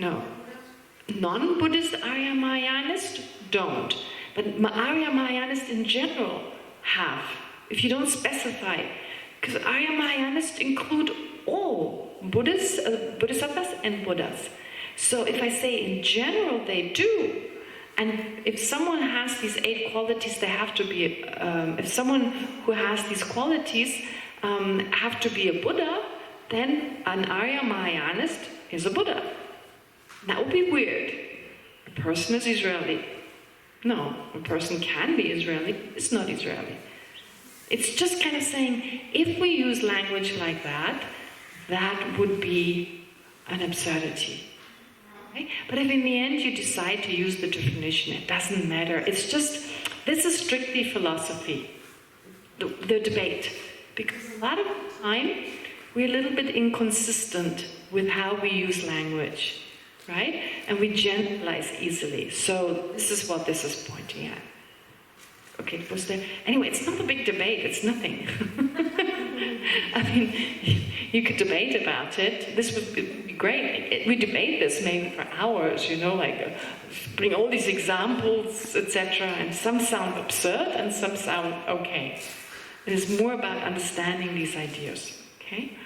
No. Non-Buddhist Arya Mahayanists don't. But Arya Mahayanists in general have. If you don't specify. Because Arya Mahayanists include all Buddhists, Bodhisattvas and Buddhas. So if I say in general they do, and if someone has these 8 qualities, they have to be, if someone who has these qualities have to be a Buddha, then an Arya Mahayanist is a Buddha. That would be weird. A person is Israeli. No, a person can be Israeli, it's not Israeli. It's just kind of saying, if we use language like that, that would be an absurdity. Right? But if in the end you decide to use the definition, it doesn't matter. It's just, this is strictly philosophy, the debate. Because a lot of the time, we're a little bit inconsistent with how we use language, right? And we generalize easily. So this is what this is pointing at. Okay, was there... Anyway, it's not a big debate, it's nothing. I mean, you could debate about it. This would be great. We debate this maybe for hours, you know, like bring all these examples, etc. And some sound absurd and some sound okay. It is more about understanding these ideas, okay?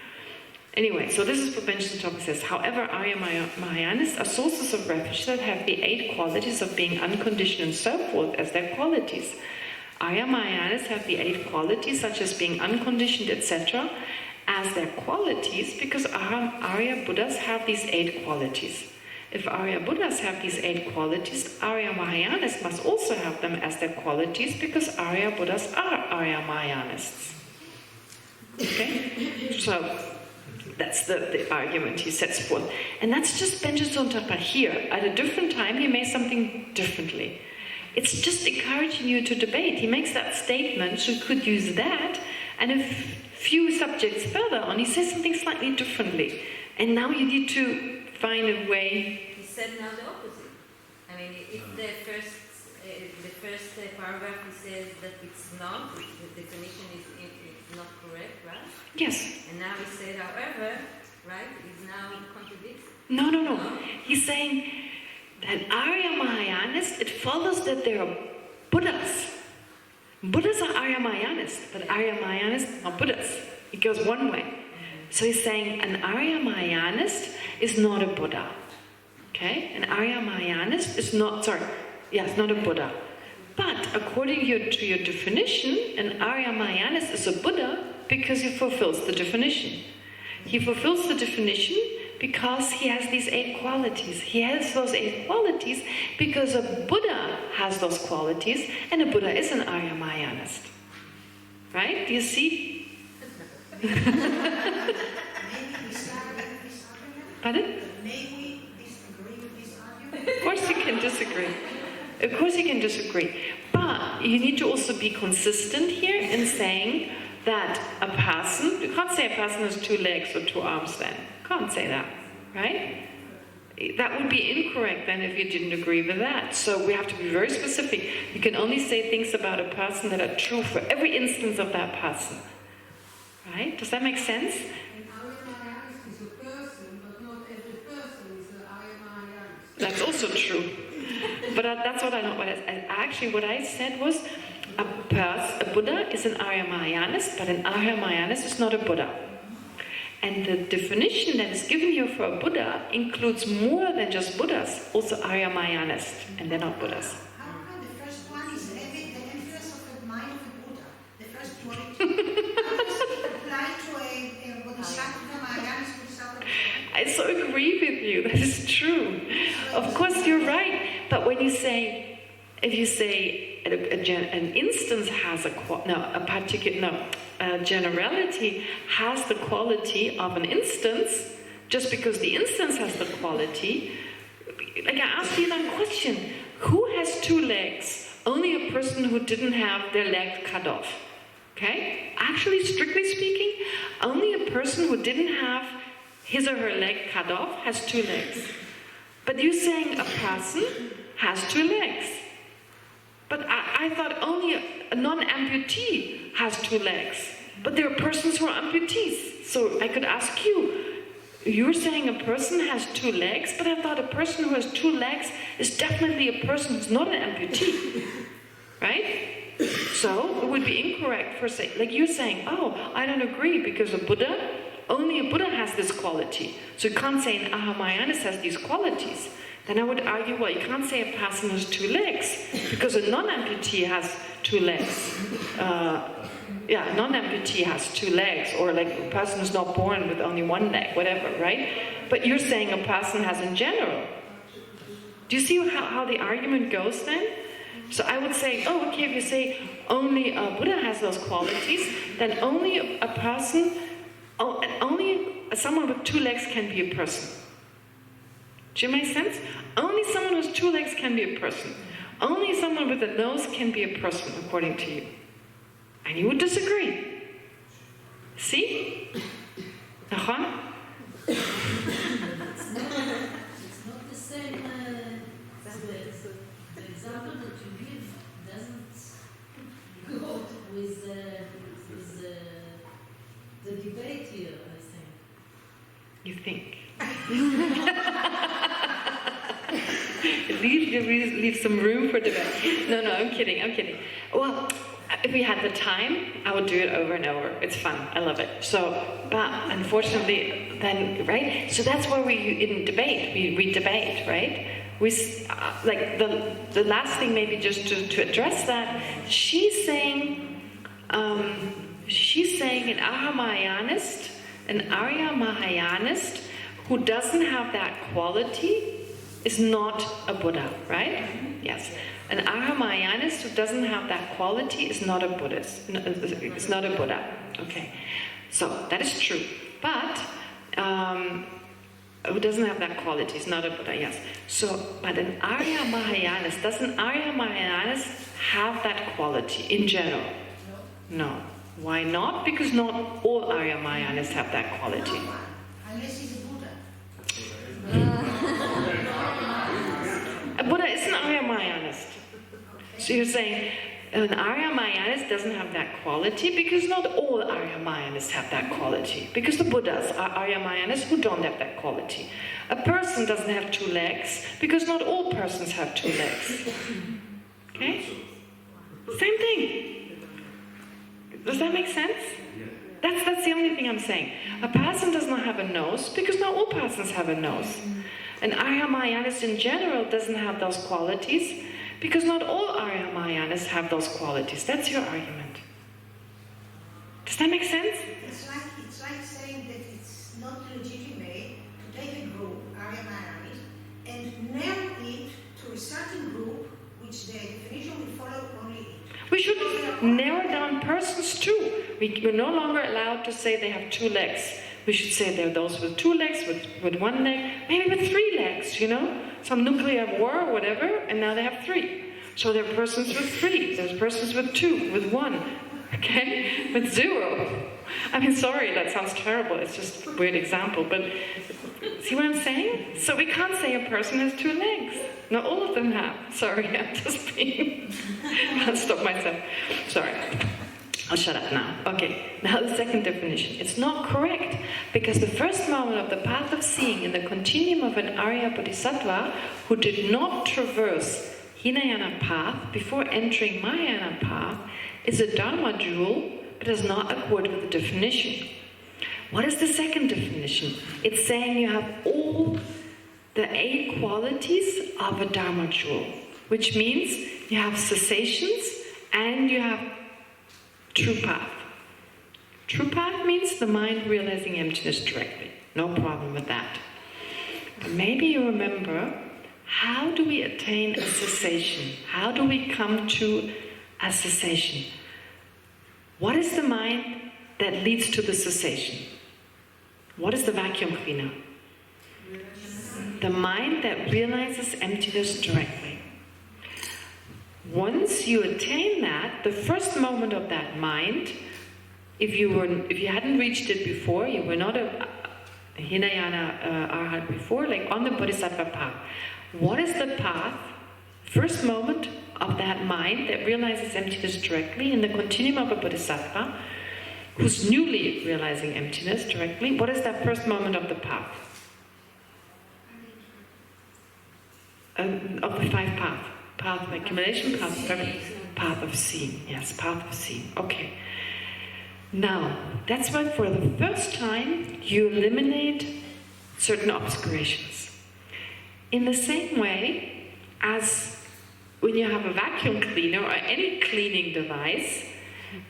Anyway, so this is what Benjamin Topic says. However, Arya Mahayanists are sources of refuge that have the 8 qualities of being unconditioned and so forth as their qualities. Arya Mahayanists have the 8 qualities, such as being unconditioned, etc., as their qualities, because Arya Buddhas have these 8 qualities. If Arya Buddhas have these 8 qualities, Arya Mahayanists must also have them as their qualities, because Arya Buddhas are Arya Mahayanists. Okay? So, that's the argument he sets forth. And that's just Benjamin Tapa here. At a different time, he made something differently. It's just encouraging you to debate. He makes that statement, so you could use that, and a few subjects further on, he says something slightly differently. And now you need to find a way... He said now the opposite. I mean, if the first paragraph he says that it's not, the definition is not correct, right? Yes. And now he said, however, right, is now contradicts. No. He's saying that Arya Mahayanists, it follows that they are Buddhas. Buddhas are Arya Mahayanists, but Arya Mahayanists are Buddhas. It goes one way. So he's saying an Arya Mahayanist is not a Buddha. Okay? An Arya Mahayanist is not, it's not a Buddha. But according to your definition, an Arya Mahayanist is a Buddha because he fulfills the definition. He fulfills the definition because he has these 8 qualities. He has those 8 qualities because a Buddha has those qualities, and a Buddha is an Arya Mahayanist. Right? Do you see? Pardon? May we disagree with this argument? Of course you can disagree. Of course you can disagree. But you need to also be consistent here in saying that a person, you can't say a person has 2 legs or 2 arms then. Can't say that, right? That would be incorrect then if you didn't agree with that. So we have to be very specific. You can only say things about a person that are true for every instance of that person. Right? Does that make sense? An Arya Mahayanist is a person, but not every person is an Arya Mahayanist. That's also true. But that's what I know. Actually, what I said was a Buddha is an Arya Mahayanist, but an Arya Mahayanist is not a Buddha. And the definition that is given here for a Buddha includes more than just Buddhas, also Arya Mahayanists, and they're not Buddhas. How come the first one is the entrance of the mind of a Buddha? The first quality. How does it apply to a Bodhisattva, Mahayanist Bodhisattva? I so agree with you. That is true. Of course, you're right. But when you say, if you say an instance has a generality has the quality of an instance, just because the instance has the quality, like I asked you that question, who has 2 legs? Only a person who didn't have their leg cut off. Okay? Actually, strictly speaking, only a person who didn't have his or her leg cut off has 2 legs. But you're saying a person has 2 legs. But I thought only a non-amputee has 2 legs. But there are persons who are amputees. So I could ask you, you're saying a person has 2 legs, but I thought a person who has 2 legs is definitely a person who's not an amputee. Right? So it would be incorrect for say, like you're saying, oh, I don't agree because only a Buddha has this quality. So you can't say an Ahamayanis has these qualities. Then I would argue, well, you can't say a person has 2 legs because a non-amputee has 2 legs. A non-amputee has 2 legs, or like a person who's not born with only 1 leg, whatever, right? But you're saying a person has in general. Do you see how the argument goes then? So I would say, oh, okay, if you say only a Buddha has those qualities, then only a person, only someone with 2 legs can be a person. Do you make sense? Only someone with 2 legs can be a person. Only someone with a nose can be a person, according to you. And you would disagree. See? Nachon? It's not the same. The example that you give doesn't go with the debate here, I think. You think? leave some room for debate. No, I'm kidding. Well, if we had the time, I would do it over and over. It's fun. I love it. So, but unfortunately, then, right? So that's where in debate, we debate, right? We, like the last thing maybe just to address that, she's saying an Ahamayanist, an Arya Mahayanist who doesn't have that quality is not a Buddha, right? Yes. An Ahamayanist who doesn't have that quality is not a Buddhist. It's not a Buddha. Okay. So that is true. But who doesn't have that quality is not a Buddha, yes. So, but an Arya Mahayanist, does an Arya Mahayanist have that quality in general? No. Why not? Because not all Arya Mahayanists have that quality. Unless he's a Buddha. A Buddha is an Arya Mahayanist. So you're saying an Arya Mahayanist doesn't have that quality because not all Arya Mahayanists have that quality. Because the Buddhas are Arya Mahayanists who don't have that quality. A person doesn't have 2 legs because not all persons have 2 legs. Okay? Same thing. Does that make sense? That's the only thing I'm saying. A person does not have a nose because not all persons have a nose. An Arya Mahayanist in general doesn't have those qualities because not all Arya Mahayanists have those qualities. That's your argument. Does that make sense? It's like saying that it's not legitimate to take a group, Arya Mahayanists, and narrow it to a certain group which the definition will follow only it. We should narrow down persons too. We're no longer allowed to say they have 2 legs. We should say they're those with 2 legs, with 1 leg, maybe with 3 legs, Some nuclear war or whatever, and now they have 3. So there are persons with 3, there's persons with 2, with 1, okay? With 0. I mean, sorry, that sounds terrible. It's just a weird example, but see what I'm saying? So we can't say a person has 2 legs. Not all of them have. Sorry, I'm just being... I'll stop myself. Sorry. I'll shut up now. Okay, now the second definition. It's not correct, because the first moment of the path of seeing in the continuum of an Arya Bodhisattva who did not traverse Hinayana path before entering Mahayana path is a Dharma jewel, but does not accord with the definition. What is the second definition? It's saying you have all the 8 qualities of a Dharma jewel, which means you have cessations and you have true path. True path means the mind realizing emptiness directly. No problem with that. But maybe you remember, how do we attain a cessation? How do we come to a cessation? What is the mind that leads to the cessation? What is the vacuum cleaner? The mind that realizes emptiness directly. Once you attain that, the first moment of that mind, if you hadn't reached it before, you were not a Hinayana Arhat before, like on the Bodhisattva path. What is the path, first moment of that mind that realizes emptiness directly in the continuum of a Bodhisattva? who's newly realizing emptiness directly, what is that first moment of the path? Of the 5 paths. Path of accumulation, path of path of seeing. Yes, path of seeing. Okay. Now, that's when for the first time you eliminate certain obscurations. In the same way as when you have a vacuum cleaner or any cleaning device,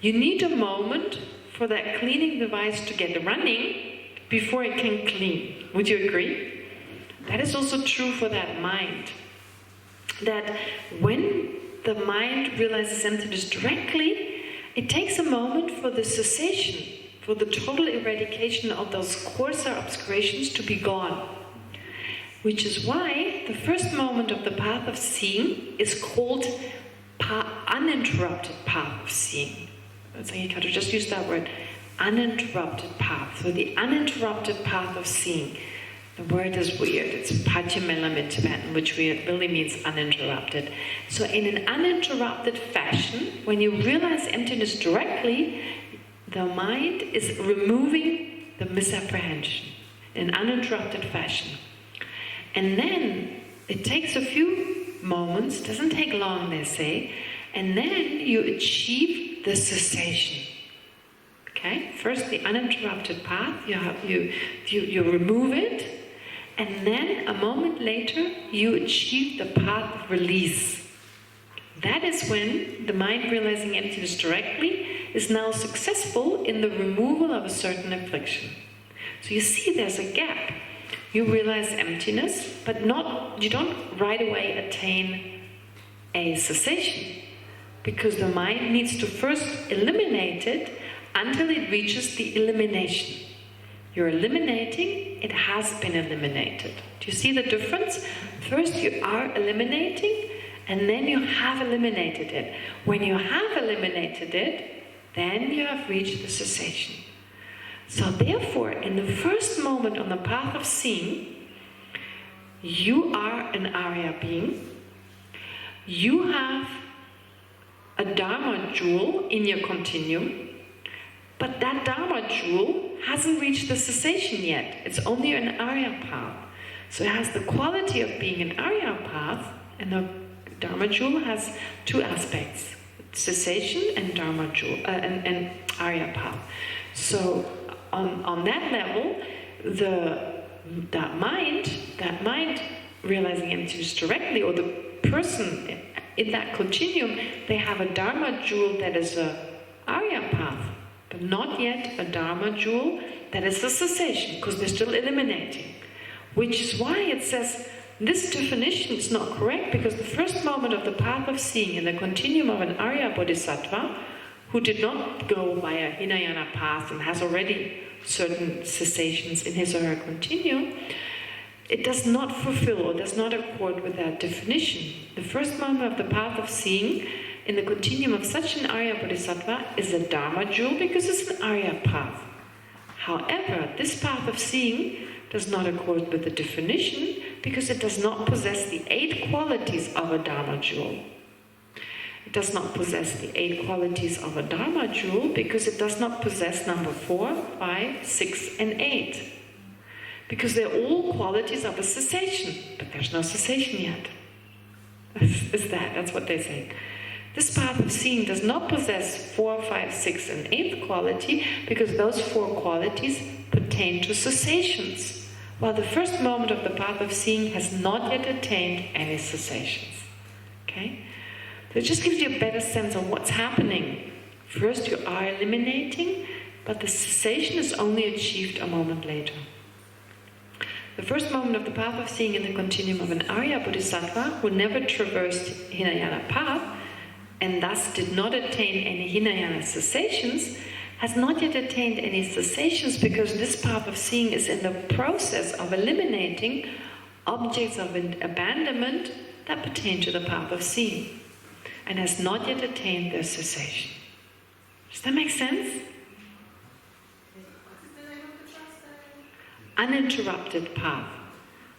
you need a moment for that cleaning device to get running before it can clean. Would you agree? That is also true for that mind. That when the mind realizes emptiness directly, it takes a moment for the cessation, for the total eradication of those coarser obscurations to be gone. Which is why the first moment of the path of seeing is called uninterrupted path of seeing. So you have to just use that word, uninterrupted path. So the uninterrupted path of seeing. The word is weird. It's Pachimelam in Tibetan, which really means uninterrupted. So in an uninterrupted fashion, when you realize emptiness directly, the mind is removing the misapprehension in an uninterrupted fashion. And then it takes a few moments, doesn't take long, they say, and then you achieve the cessation. Okay? First the uninterrupted path, you remove it, and then a moment later you achieve the path of release. That is when the mind realizing emptiness directly is now successful in the removal of a certain affliction. So you see there's a gap. You realize emptiness, but you don't right away attain a cessation, because the mind needs to first eliminate it until it reaches the elimination. You're eliminating, it has been eliminated. Do you see the difference? First you are eliminating, and then you have eliminated it. When you have eliminated it, then you have reached the cessation. So therefore, in the first moment on the path of seeing, you are an Arya being. You have a Dharma jewel in your continuum, but that Dharma jewel hasn't reached the cessation yet. It's only an Arya path. So it has the quality of being an Arya path, and the Dharma jewel has 2 aspects: cessation and Dharma jewel, and Arya path. So on that level, that mind realizing emptiness directly, or the person in that continuum, they have a Dharma jewel that is a Arya path, but not yet a Dharma jewel that is a cessation, because they're still eliminating. Which is why it says this definition is not correct, because the first moment of the path of seeing in the continuum of an Arya Bodhisattva, who did not go by a Hinayana path and has already certain cessations in his or her continuum, it does not fulfill or does not accord with that definition. The first moment of the path of seeing in the continuum of such an Arya Bodhisattva is a Dharma jewel, because it's an Arya path. However, this path of seeing does not accord with the definition, because it does not possess the 8 qualities of a Dharma jewel. It does not possess the 8 qualities of a Dharma jewel, because it does not possess number 4, 5, 6, and 8. Because they're all qualities of a cessation, but there's no cessation yet. That's what they say. This path of seeing does not possess 4, 5, 6, and 8th quality, because those 4 qualities pertain to cessations, while the first moment of the path of seeing has not yet attained any cessations. Okay? So it just gives you a better sense of what's happening. First you are eliminating, but the cessation is only achieved a moment later. The first moment of the path of seeing in the continuum of an Arya Bodhisattva, who never traversed Hinayana path, and thus did not attain any Hinayana cessations, has not yet attained any cessations, because this path of seeing is in the process of eliminating objects of abandonment that pertain to the path of seeing, and has not yet attained their cessation. Does that make sense? Uninterrupted path.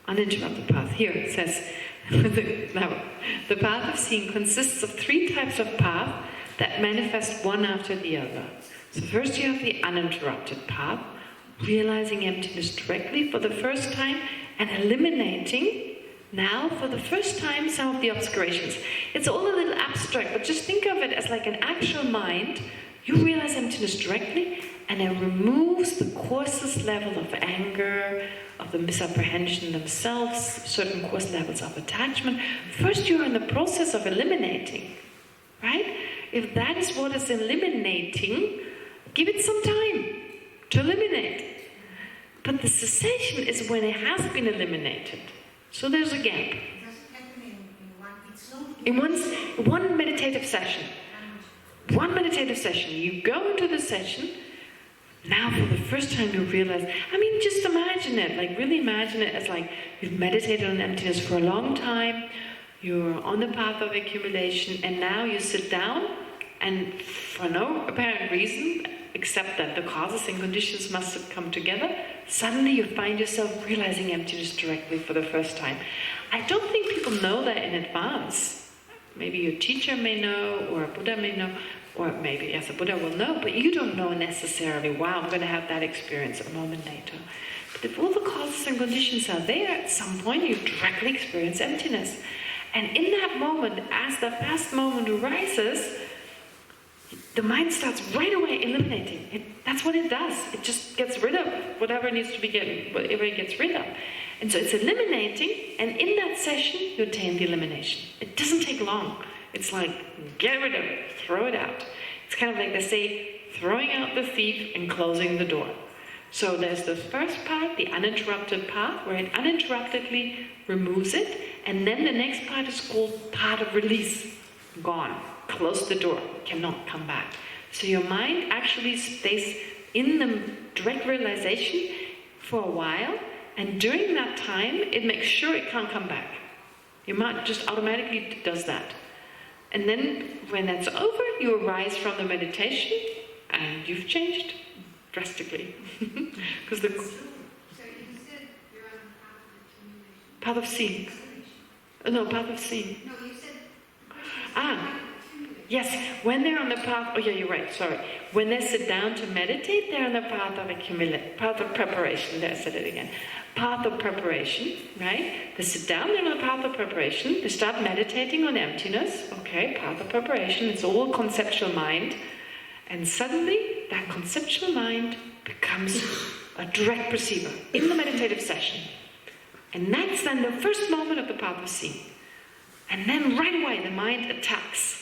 Uninterrupted path. Here it says, the path of seeing consists of 3 types of path that manifest one after the other. So first you have the uninterrupted path, realizing emptiness directly for the first time and eliminating now for the first time some of the obscurations. It's all a little abstract, but just think of it as like an actual mind. You realize emptiness directly and it removes the coarsest level of anger, of the misapprehension themselves, certain coarse levels of attachment. First you're in the process of eliminating, right? If that is what is eliminating, give it some time to eliminate. But the cessation is when it has been eliminated. So there's a gap. It doesn't happen in one, it's not... In one meditative session. One meditative session. You go into the session, now for the first time you realize, I mean, just imagine it, like really imagine it as like you've meditated on emptiness for a long time, you're on the path of accumulation, and now you sit down, and for no apparent reason, except that the causes and conditions must have come together, suddenly you find yourself realizing emptiness directly for the first time. I don't think people know that in advance. Maybe your teacher may know, or a Buddha may know, or maybe yes, a Buddha will know, but you don't know necessarily, wow, I'm going to have that experience a moment later. But if all the causes and conditions are there, at some point you directly experience emptiness. And in that moment, as the fast moment arises, the mind starts right away eliminating. That's what it does. It just gets rid of whatever needs to be whatever it gets rid of. And so it's eliminating, and in that session, you attain the elimination. It doesn't take long. It's like, get rid of it, throw it out. It's kind of like they say, throwing out the thief and closing the door. So there's the first part, the uninterrupted path, where it uninterruptedly removes it, and then the next part is called part of release. Gone. Close the door. Cannot come back. So your mind actually stays in the direct realization for a while, and during that time, it makes sure it can't come back. Your mind just automatically does that. And then when that's over, you arise from the meditation, and you've changed drastically. Because the So you said you're on the path of accumulation. path of seeing. No, path of seeing. No, you said the question is Ah. path of accumulation. Yes, when they're on the path, oh yeah, you're right, sorry. When they sit down to meditate, they're on the path of accumulation, path of preparation, there I said it again. Path of preparation, right? They sit down, they're on the path of preparation, they start meditating on emptiness, okay, path of preparation, it's all conceptual mind. And suddenly, that conceptual mind becomes a direct perceiver in the meditative session. And that's then the first moment of the path of seeing. And then right away, the mind attacks,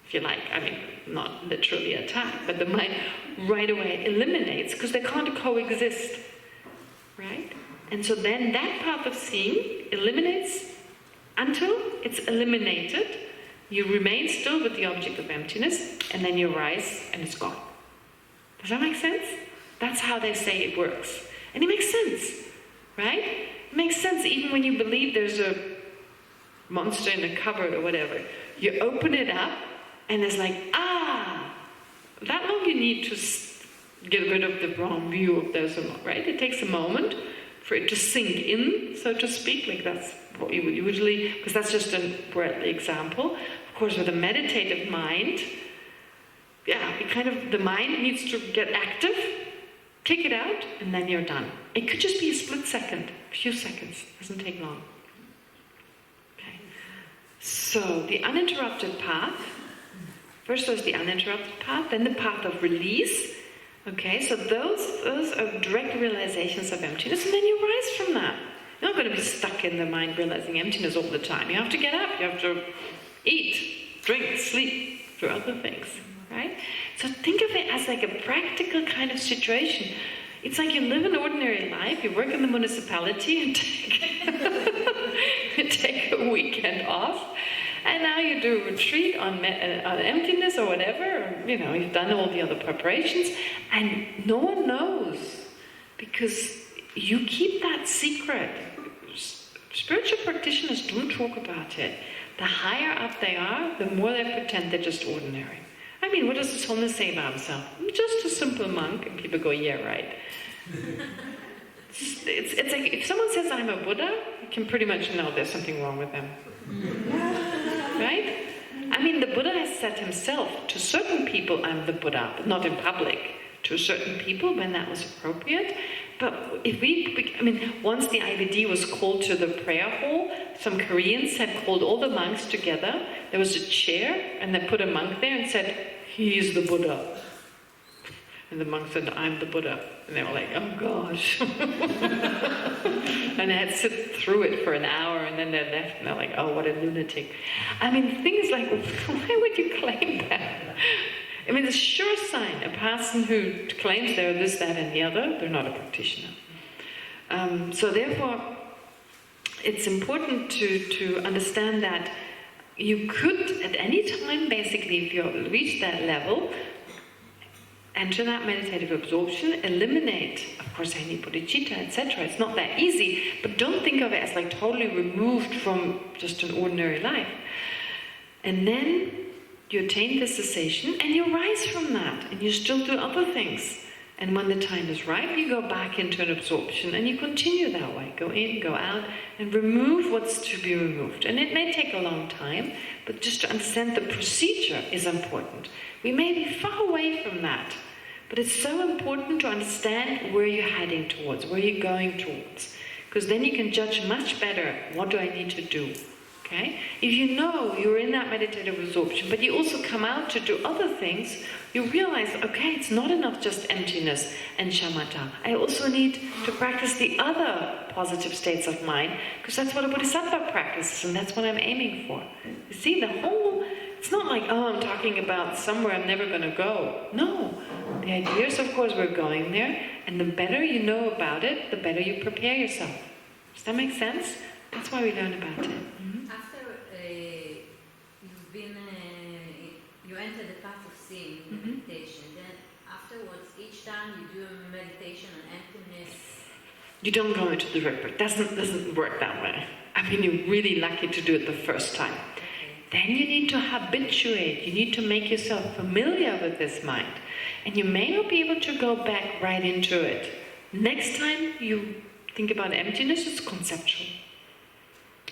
if you like. I mean, not literally attack, but the mind right away eliminates, because they can't coexist, right? And so then that path of seeing eliminates until it's eliminated. You remain still with the object of emptiness, and then you rise, and it's gone. Does that make sense? That's how they say it works. And it makes sense, right? It makes sense even when you believe there's a monster in a cupboard or whatever. You open it up, and it's like, that long you need to get rid of the wrong view of there's a, right? It takes a moment for it to sink in, so to speak, like that's what you would usually, because that's just a worldly example. Of course, with a meditative mind, the mind needs to get active, kick it out, and then you're done. It could just be a split second, a few seconds, it doesn't take long. Okay. So, the uninterrupted path, first there's the uninterrupted path, then the path of release. Okay, so those are direct realizations of emptiness, and then you rise from that. You're not going to be stuck in the mind realizing emptiness all the time. You have to get up, you have to eat, drink, sleep, do other things, right? So think of it as like a practical kind of situation. It's like you live an ordinary life, you work in the municipality and take a weekend off, and now you do a retreat on emptiness or whatever, or, you've done all the other preparations, and no one knows, because you keep that secret. Spiritual practitioners don't talk about it. The higher up they are, the more they pretend they're just ordinary. I mean, what does the Holiness say about himself? I'm just a simple monk, and people go, yeah, right. It's like, if someone says I'm a Buddha, you can pretty much know there's something wrong with them. Right? I mean, the Buddha has said himself, to certain people I'm the Buddha, but not in public. To certain people when that was appropriate. But once the IBD was called to the prayer hall, some Koreans had called all the monks together. There was a chair, and they put a monk there and said, "He's the Buddha." And the monk said, "I'm the Buddha." And they were like, "Oh gosh." And they had to sit through it for an hour, and then they left, and they're like, "Oh, what a lunatic." I mean, the thing is like, why would you claim that? I mean, the sure sign, a person who claims they're this, that, and the other, they're not a practitioner. So therefore, it's important to understand that you could, at any time, basically, if you reach that level, enter that meditative absorption, eliminate, of course, any bodhicitta, etc. It's not that easy, but don't think of it as like totally removed from just an ordinary life. And then you attain the cessation and you rise from that, and you still do other things. And when the time is right, you go back into an absorption and you continue that way. Go in, go out, and remove what's to be removed. And it may take a long time, but just to understand the procedure is important. We may be far away from that, but it's so important to understand where you're heading towards, where you're going towards. Because then you can judge much better, what do I need to do? Okay? If you know you're in that meditative absorption, but you also come out to do other things, you realize, okay, it's not enough just emptiness and shamatha. I also need to practice the other positive states of mind, because that's what a bodhisattva practices, and that's what I'm aiming for. You see, it's not like, oh, I'm talking about somewhere I'm never going to go. No. The idea is, of course, we're going there, and the better you know about it, the better you prepare yourself. Does that make sense? That's why we learn about it. Mm-hmm. After you enter the path of seeing, meditation, then afterwards, each time you do a meditation on emptiness. You don't go into the river. It doesn't work that way. I mean, you're really lucky to do it the first time. Then you need to habituate. You need to make yourself familiar with this mind. And you may not be able to go back right into it. Next time you think about emptiness, it's conceptual.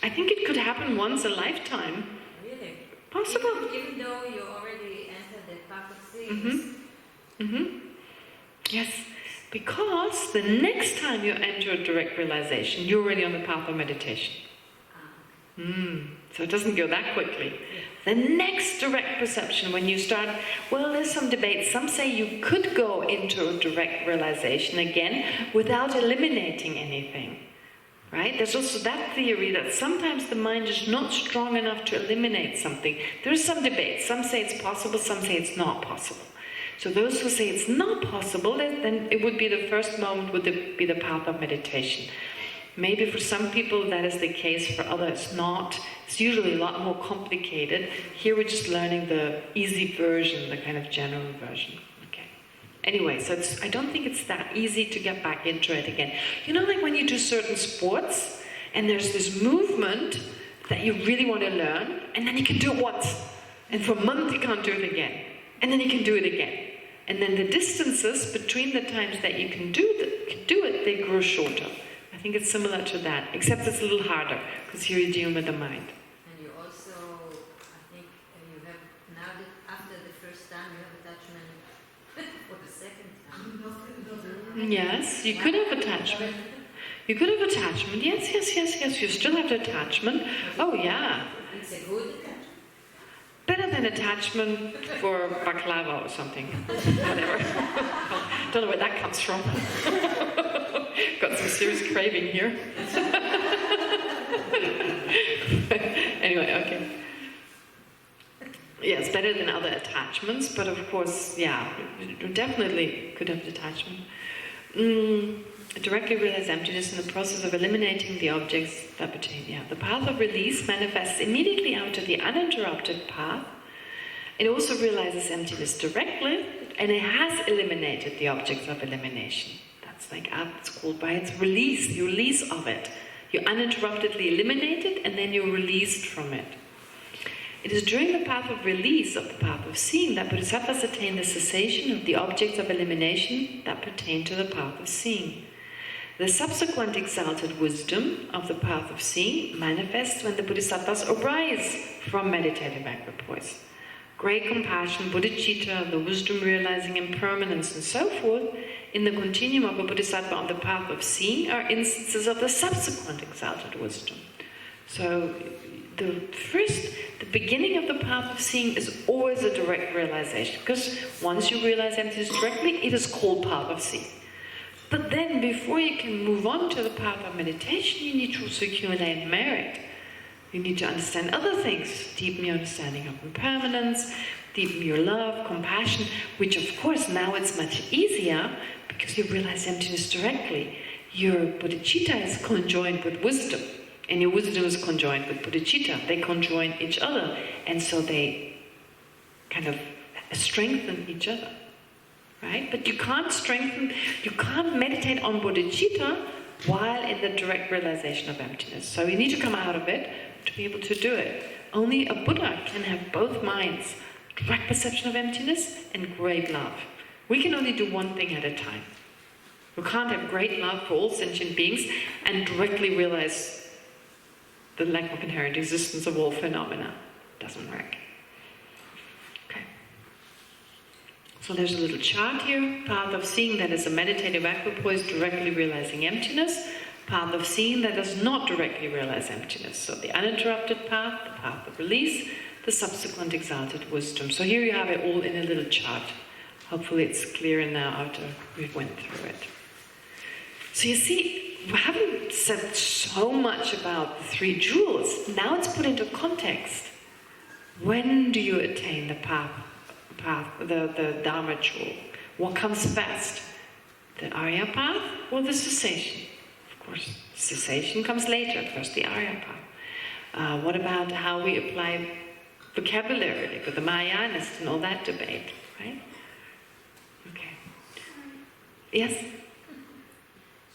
I think it could happen once a lifetime. Really? Possible. Even though you already entered the path of seeing. Yes. Because the next time you enter a direct realization, you're already on the path of meditation. So it doesn't go that quickly. The next direct perception, when you start, well, there's some debate. Some say you could go into a direct realization again without eliminating anything. Right? There's also that theory that sometimes the mind is not strong enough to eliminate something. There's some debate. Some say it's possible, some say it's not possible. So those who say it's not possible, then it would be the first moment would be the path of meditation. Maybe for some people that is the case, for others not. It's usually a lot more complicated. Here we're just learning the easy version, the kind of general version. Okay. Anyway, so I don't think it's that easy to get back into it again. You know, like when you do certain sports, and there's this movement that you really want to learn, and then you can do it once. And for a month you can't do it again. And then you can do it again. And then the distances between the times that you can do it, they grow shorter. I think it's similar to that, except it's a little harder, because here you're dealing with the mind. And you also, I think, you have, now that after the first time, you have attachment for the second time. Yes, you could have attachment. You could have attachment, yes, you still have the attachment. Oh yeah. It's a good attachment. Better than attachment for baklava or something. Whatever. Don't know where that comes from. Got some serious craving here. Anyway, okay. Yeah, it's better than other attachments, but of course, yeah, you definitely could have detachment. Directly realize emptiness in the process of eliminating the objects that pertain. Yeah, the path of release manifests immediately after the uninterrupted path. It also realizes emptiness directly, and it has eliminated the objects of elimination. That's like it's called by its release, the release of it. You uninterruptedly eliminate it, and then you're released from it. It is during the path of release, of the path of seeing, that bodhisattvas attain the cessation of the objects of elimination that pertain to the path of seeing. The subsequent exalted wisdom of the path of seeing manifests when the bodhisattvas arise from meditative equipoise. Great compassion, bodhicitta, the wisdom realizing impermanence, and so forth, in the continuum of a bodhisattva on the path of seeing are instances of the subsequent exalted wisdom. So the beginning of the path of seeing is always a direct realization, because once you realize emptiness directly, it is called path of seeing. But then, before you can move on to the path of meditation, you need to also accumulate merit. You need to understand other things, deepen your understanding of impermanence, deepen your love, compassion, which of course now it's much easier because you realize emptiness directly. Your bodhicitta is conjoined with wisdom, and your wisdom is conjoined with bodhicitta. They conjoin each other, and so they kind of strengthen each other. Right? But you can't meditate on bodhicitta while in the direct realization of emptiness. So you need to come out of it to be able to do it. Only a Buddha can have both minds, direct perception of emptiness and great love. We can only do one thing at a time. We can't have great love for all sentient beings and directly realize the lack of inherent existence of all phenomena. It doesn't work. So there's a little chart here. Path of seeing that is a meditative equipoise directly realizing emptiness. Path of seeing that does not directly realize emptiness. So the uninterrupted path, the path of release, the subsequent exalted wisdom. So here you have it all in a little chart. Hopefully it's clearer now after we went through it. So you see, we haven't said so much about the three jewels. Now it's put into context. When do you attain the path, the Dharma jewel? What comes first? The Arya path or the cessation? Of course, cessation comes later, first the Arya path. What about how we apply vocabulary, like with the Mahayanists and all that debate, right? Okay. Yes?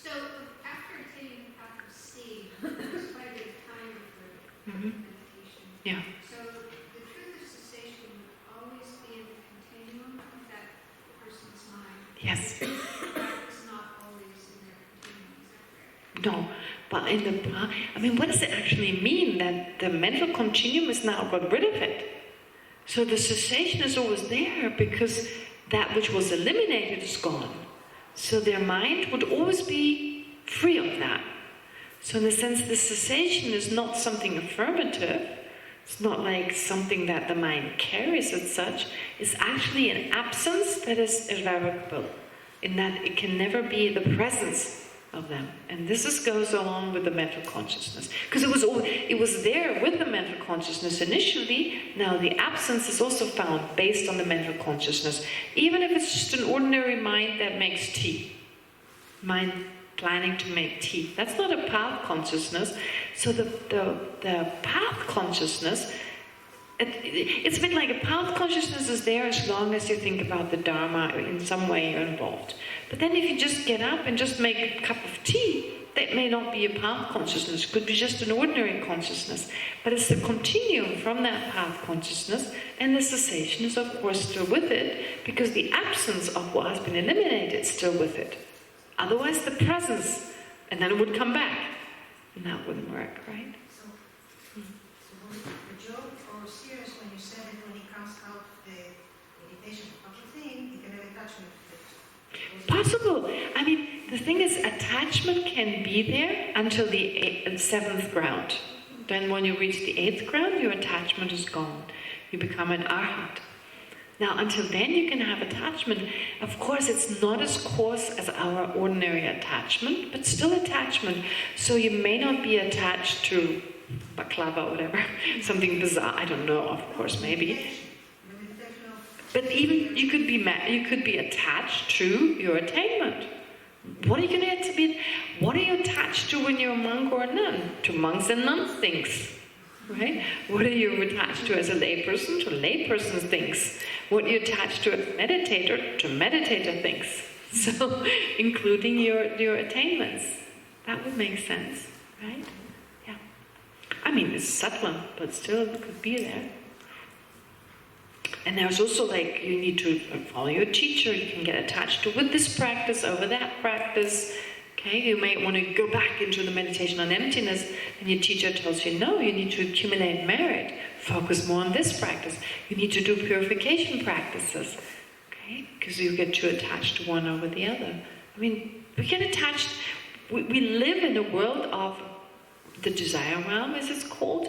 So, after attaining the path of seeing, there's quite a bit of time for meditation. Yeah. So, the truth of cessation would always be in the continuum of that person's mind. Yes. It's not always in their continuum, is that correct? No. But in the, what does it actually mean that the mental continuum has now got rid of it? So the cessation is always there because that which was eliminated is gone. So their mind would always be free of that. So in a sense, the cessation is not something affirmative. It's not like something that the mind carries as such. It's actually an absence that is irrevocable, in that it can never be the presence of them. And this goes along with the mental consciousness. Because it was there with the mental consciousness initially. Now the absence is also found based on the mental consciousness. Even if it's just an ordinary mind that makes tea. Mind planning to make tea. That's not a path consciousness. So the path consciousness, it's a bit like a path consciousness is there as long as you think about the Dharma, in some way you're involved. But then if you just get up and just make a cup of tea, that may not be a path consciousness, it could be just an ordinary consciousness. But it's the continuum from that path consciousness, and the cessation is of course still with it, because the absence of what has been eliminated is still with it. Otherwise the presence, and then it would come back. And that wouldn't work, right? So the joke or serious when you said it when it comes out of the meditation of the thing, you can have attachment. Possible. The thing is, attachment can be there until the seventh ground. Then when you reach the eighth ground, your attachment is gone. You become an arhat. Now, until then, you can have attachment. Of course, it's not as coarse as our ordinary attachment, but still attachment. So you may not be attached to baklava or whatever, something bizarre. I don't know, of course, maybe. But even you could be attached to your attainment. What are you going to be? What are you attached to when you're a monk or a nun? To monks and nuns things, right? What are you attached to as a layperson? To layperson things. What are you attached to as a meditator? To meditator things. So, including your attainments. That would make sense, right? Yeah. It's subtle, but still it could be there. And there's also you need to follow your teacher. You can get attached to with this practice over that practice. Okay, you might want to go back into the meditation on emptiness, and your teacher tells you, no, you need to accumulate merit. Focus more on this practice. You need to do purification practices. Okay, because you get too attached to one over the other. I mean, we get attached. We live in a world of the desire realm, as it's called.